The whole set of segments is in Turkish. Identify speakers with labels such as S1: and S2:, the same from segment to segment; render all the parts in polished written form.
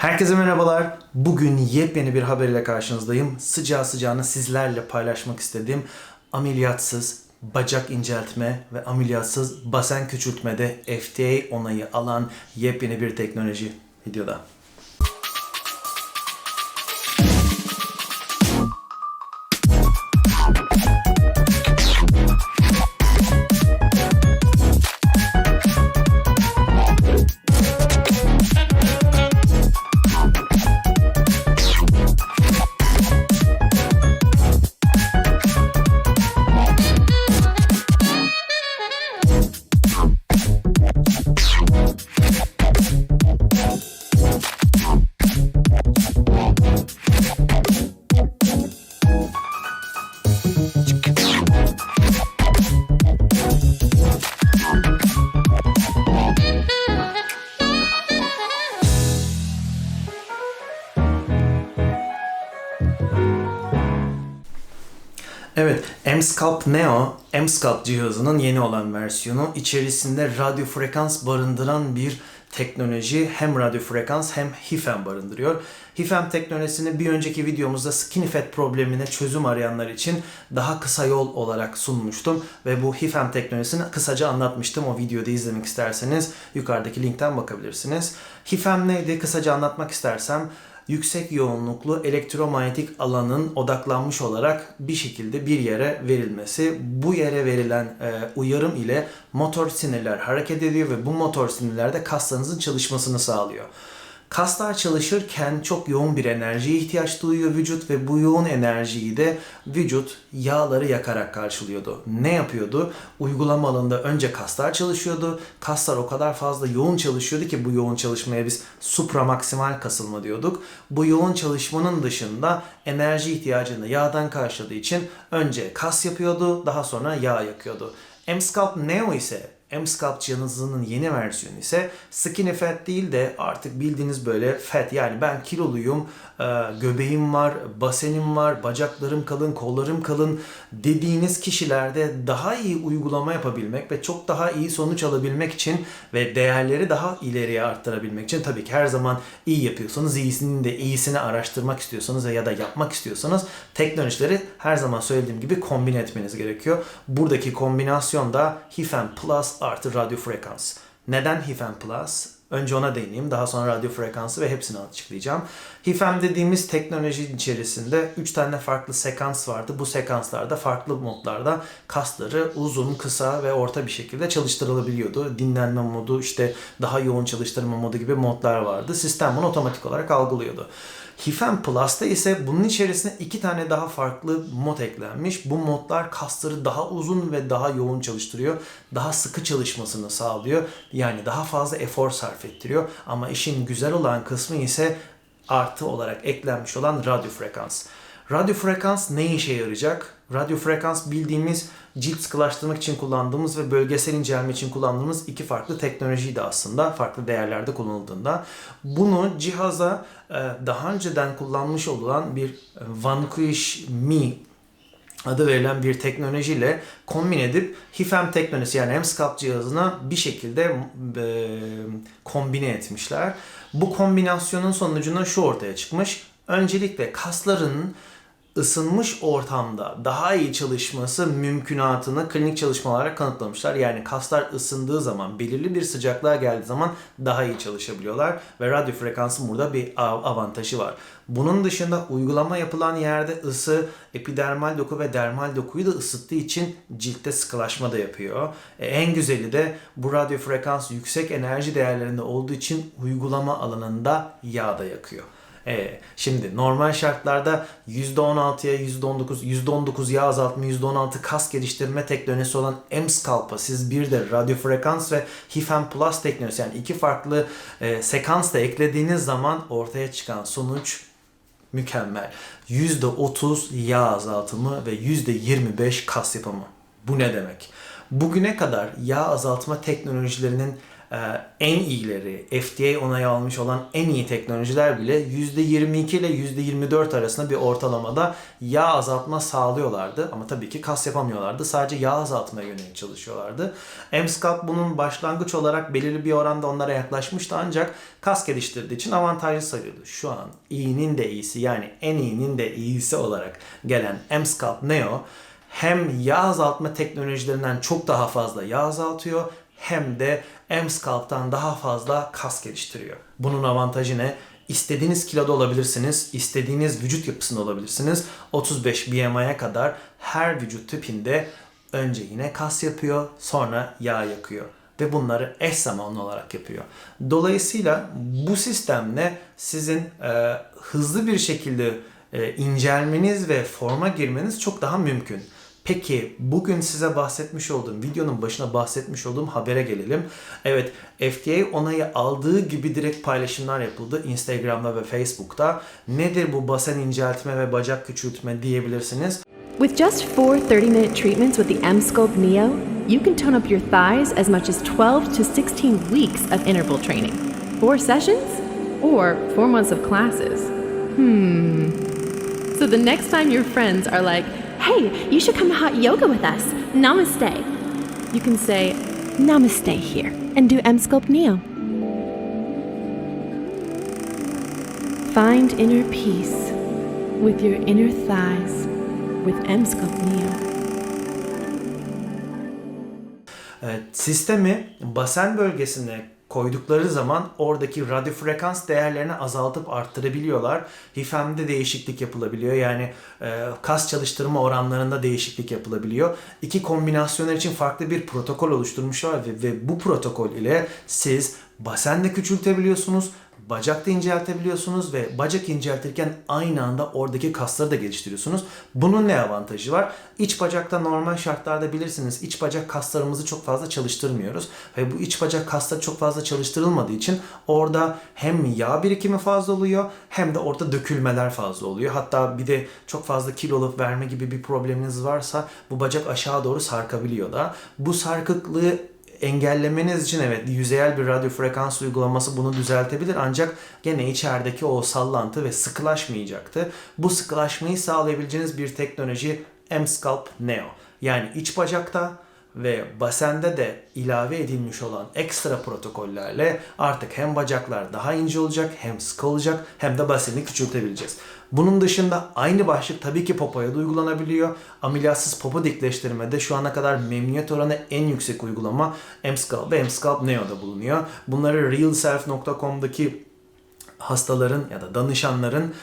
S1: Herkese merhabalar. Bugün yepyeni bir haber ile karşınızdayım. Sıcağı sıcağına sizlerle paylaşmak istediğim ameliyatsız bacak inceltme ve ameliyatsız basen küçültmede FDA onayı alan yepyeni bir teknoloji videoda. Evet, M-Sculpt Neo, M-Sculpt cihazının yeni olan versiyonu. İçerisinde radyo frekans barındıran bir teknoloji. Hem radyo frekans hem HIFEM barındırıyor. HIFEM teknolojisini bir önceki videomuzda skinny fat problemine çözüm arayanlar için daha kısa yol olarak sunmuştum. Ve bu HIFEM teknolojisini kısaca anlatmıştım. O videoda izlemek isterseniz yukarıdaki linkten bakabilirsiniz. HIFEM neydi? Kısaca anlatmak istersem, yüksek yoğunluklu elektromanyetik alanın odaklanmış olarak bir şekilde bir yere verilmesi. Bu yere verilen uyarım ile motor sinirler hareket ediyor ve bu motor sinirler de kaslarınızın çalışmasını sağlıyor. Kaslar çalışırken çok yoğun bir enerjiye ihtiyaç duyuyor vücut ve bu yoğun enerjiyi de vücut yağları yakarak karşılıyordu. Ne yapıyordu? Uygulama alanında önce kaslar çalışıyordu. Kaslar o kadar fazla yoğun çalışıyordu ki bu yoğun çalışmaya biz supramaksimal kasılma diyorduk. Bu yoğun çalışmanın dışında enerji ihtiyacını yağdan karşıladığı için önce kas yapıyordu, daha sonra yağ yakıyordu. M-Sculpt Neo ise M-Sculpt cihazının yeni versiyonu ise skinny fat değil de artık bildiğiniz böyle fat, yani ben kiloluyum, göbeğim var, basenim var, bacaklarım kalın, kollarım kalın dediğiniz kişilerde daha iyi uygulama yapabilmek ve çok daha iyi sonuç alabilmek için ve değerleri daha ileriye arttırabilmek için, tabii ki her zaman iyi yapıyorsanız iyisinin de iyisini araştırmak istiyorsanız ya da yapmak istiyorsanız teknolojileri her zaman söylediğim gibi kombine etmeniz gerekiyor. Buradaki kombinasyon da HIFEM Plus artı radyo frekans. Neden HIFEM Plus? Önce ona değineyim. Daha sonra radyo frekansı ve hepsini açıklayacağım. HIFEM dediğimiz teknoloji içerisinde 3 tane farklı sekans vardı. Bu sekanslarda farklı modlarda kasları uzun, kısa ve orta bir şekilde çalıştırılabiliyordu. Dinlenme modu, işte daha yoğun çalıştırma modu gibi modlar vardı. Sistem bunu otomatik olarak algılıyordu. HIFEM Plus'ta ise bunun içerisine 2 tane daha farklı mod eklenmiş. Bu modlar kasları daha uzun ve daha yoğun çalıştırıyor. Daha sıkı çalışmasını sağlıyor. Yani daha fazla efor sarf ettiriyor. Ama işin güzel olan kısmı ise artı olarak eklenmiş olan radyo frekans. Radyo frekans ne işe yarayacak? Radyo frekans bildiğimiz cilt sıkılaştırmak için kullandığımız ve bölgesel incelme için kullandığımız 2 farklı teknolojiydi aslında. Farklı değerlerde kullanıldığında. Bunu cihaza daha önceden kullanmış olan bir Vanquish Me adı verilen bir teknolojiyle kombin edip HIFEM teknolojisi, yani M-Sculpt cihazına bir şekilde kombine etmişler. Bu kombinasyonun sonucunda şu ortaya çıkmış. Öncelikle kasların ısınmış ortamda daha iyi çalışması mümkünatını klinik çalışmalarla kanıtlamışlar. Yani kaslar ısındığı zaman, belirli bir sıcaklığa geldiği zaman daha iyi çalışabiliyorlar ve radyo frekansın burada bir avantajı var. Bunun dışında uygulama yapılan yerde ısı, epidermal doku ve dermal dokuyu da ısıttığı için ciltte sıkılaşma da yapıyor. En güzeli de bu radyo frekans yüksek enerji değerlerinde olduğu için uygulama alanında yağ da yakıyor. Şimdi normal şartlarda %16'ya %19 yağ azaltma, %16 kas geliştirme teknolojisi olan M-Sculpt'a siz bir de radyo frekans ve HIFEM Plus teknolojisi, yani 2 farklı sekans da eklediğiniz zaman ortaya çıkan sonuç mükemmel. %30 yağ azaltımı ve %25 kas yapımı. Bu ne demek? Bugüne kadar yağ azaltma teknolojilerinin en iyileri, FDA onayı almış olan en iyi teknolojiler bile %22 ile %24 arasında bir ortalamada yağ azaltma sağlıyorlardı. Ama tabii ki kas yapamıyorlardı. Sadece yağ azaltmaya yönelik çalışıyorlardı. Emsculpt bunun başlangıç olarak belirli bir oranda onlara yaklaşmıştı ancak kas geliştirdiği için avantajlı sayılıyordu. Şu an iyinin de iyisi, yani en iyinin de iyisi olarak gelen Emsculpt Neo hem yağ azaltma teknolojilerinden çok daha fazla yağ azaltıyor hem de Emsculpt'tan daha fazla kas geliştiriyor. Bunun avantajı ne? İstediğiniz kiloda olabilirsiniz, istediğiniz vücut yapısında olabilirsiniz. 35 BMI'ye kadar her vücut tipinde önce yine kas yapıyor, sonra yağ yakıyor. Ve bunları eş zamanlı olarak yapıyor. Dolayısıyla bu sistemle sizin hızlı bir şekilde incelmeniz ve forma girmeniz çok daha mümkün. Peki bugün size bahsetmiş olduğum, videonun başına bahsetmiş olduğum habere gelelim. Evet, FDA onayı aldığı gibi direkt paylaşımlar yapıldı Instagram'da ve Facebook'ta. Nedir bu basen inceltme ve bacak küçültme diyebilirsiniz.
S2: With just 4 30-minute treatments with the Emsculpt Neo, you can tone up your thighs as much as 12 to 16 weeks of interval training. 4 sessions? Or 4 months of classes? So the next time your friends are like, "Hey, you should come to hot yoga with us. Namaste." You can say, "Namaste here," and do Emsculpt Neo. Find inner peace with your inner thighs with Emsculpt Neo.
S1: Sistemi basen bölgesine koydukları zaman oradaki radyo frekans değerlerini azaltıp arttırabiliyorlar. HIFEM'de değişiklik yapılabiliyor. Yani kas çalıştırma oranlarında değişiklik yapılabiliyor. İki kombinasyonlar için farklı bir protokol oluşturmuşlar ve bu protokol ile siz basen de küçültebiliyorsunuz, bacak da inceltebiliyorsunuz ve bacak inceltirken aynı anda oradaki kasları da geliştiriyorsunuz. Bunun ne avantajı var? İç bacakta normal şartlarda bilirsiniz iç bacak kaslarımızı çok fazla çalıştırmıyoruz. Ve bu iç bacak kasları çok fazla çalıştırılmadığı için orada hem yağ birikimi fazla oluyor hem de orada dökülmeler fazla oluyor. Hatta bir de çok fazla kiloluk verme gibi bir probleminiz varsa bu bacak aşağı doğru sarkabiliyor da. Bu sarkıklığı engellemeniz için evet yüzeyel bir radyo frekans uygulaması bunu düzeltebilir ancak gene içerideki o sallantı ve sıkılaşmayacaktı. Bu sıkılaşmayı sağlayabileceğiniz bir teknoloji Emsculpt Neo. Yani iç bacakta ve basende de ilave edilmiş olan ekstra protokollerle artık hem bacaklar daha ince olacak, hem sık olacak, hem de baseni küçültebileceğiz. Bunun dışında aynı başlık tabii ki popoya da uygulanabiliyor. Ameliyatsız popo dikleştirmede şu ana kadar memnuniyet oranı en yüksek uygulama Emsculpt ve Emsculpt Neo'da bulunuyor. Bunları realself.com'daki hastaların ya da danışanların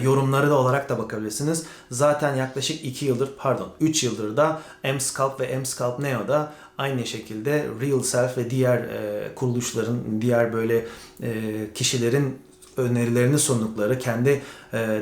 S1: yorumları da olarak da bakabilirsiniz. Zaten yaklaşık 3 yıldır da Emsculpt ve Emsculpt Neo'da aynı şekilde RealSelf ve diğer kuruluşların, diğer böyle kişilerin önerilerini sundukları, kendi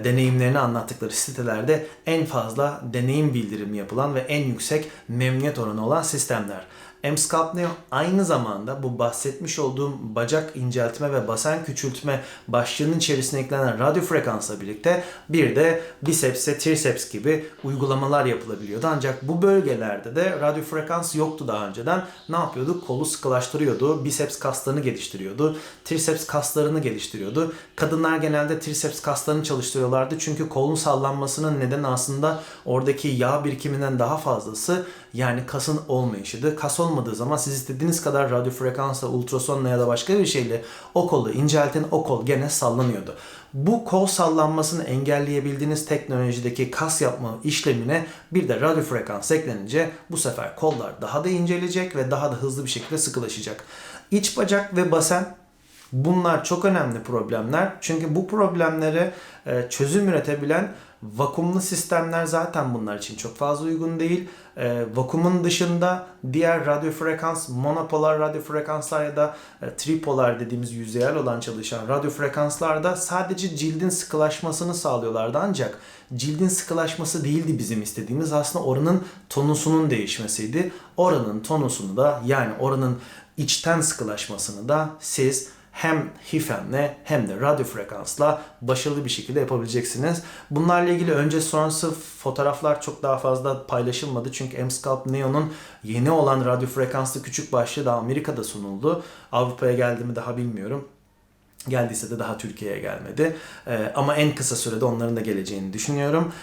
S1: deneyimlerini anlattıkları sitelerde en fazla deneyim bildirimi yapılan ve en yüksek memnuniyet oranı olan sistemler. Emsculpt Neo aynı zamanda bu bahsetmiş olduğum bacak inceltme ve basen küçültme başlığının içerisine eklenen radyo frekansla birlikte bir de biceps ve triceps gibi uygulamalar yapılabiliyordu. Ancak bu bölgelerde de radyo frekans yoktu daha önceden. Ne yapıyordu? Kolu sıkılaştırıyordu, biceps kaslarını geliştiriyordu, triceps kaslarını geliştiriyordu. Kadınlar genelde triceps kaslarını çalıştırıyorlardı çünkü kolun sallanmasının nedeni aslında oradaki yağ birikiminden daha fazlası, yani kasın olmayışıydı. Kas olmadığı zaman siz istediğiniz kadar radyo frekansla, ultrasonla ya da başka bir şeyle o kolu inceltin, o kol gene sallanıyordu. Bu kol sallanmasını engelleyebildiğiniz teknolojideki kas yapma işlemine bir de radyo frekans eklenince bu sefer kollar daha da inceleyecek ve daha da hızlı bir şekilde sıkılaşacak. İç bacak ve basen, bunlar çok önemli problemler. Çünkü bu problemlere çözüm üretebilen vakumlu sistemler zaten bunlar için çok fazla uygun değil. Vakumun dışında diğer radyo frekans, monopolar radyo frekanslar ya da tripolar dediğimiz yüzeyel olan çalışan radyo frekanslarda sadece cildin sıkılaşmasını sağlıyorlardı. Ancak cildin sıkılaşması değildi bizim istediğimiz. Aslında oranın tonusunun değişmesiydi. Oranın tonusunu da, yani oranın içten sıkılaşmasını da siz hem HIFM'le hem de radyo frekansla başarılı bir şekilde yapabileceksiniz. Bunlarla ilgili önce sonrası fotoğraflar çok daha fazla paylaşılmadı. Çünkü M-Sculpt Neo'nun yeni olan radyo frekanslı küçük başlığı da Amerika'da sunuldu. Avrupa'ya geldi mi daha bilmiyorum. Geldiyse de daha Türkiye'ye gelmedi. Ama en kısa sürede onların da geleceğini düşünüyorum.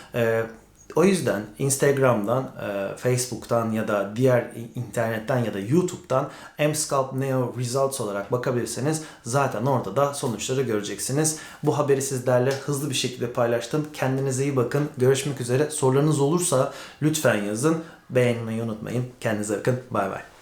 S1: O yüzden Instagram'dan, Facebook'tan ya da diğer internetten ya da YouTube'dan M-Sculpt Neo Results olarak bakabilirseniz zaten orada da sonuçları göreceksiniz. Bu haberi sizlerle hızlı bir şekilde paylaştım. Kendinize iyi bakın. Görüşmek üzere. Sorularınız olursa lütfen yazın. Beğenmeyi unutmayın. Kendinize bakın. Bay bay.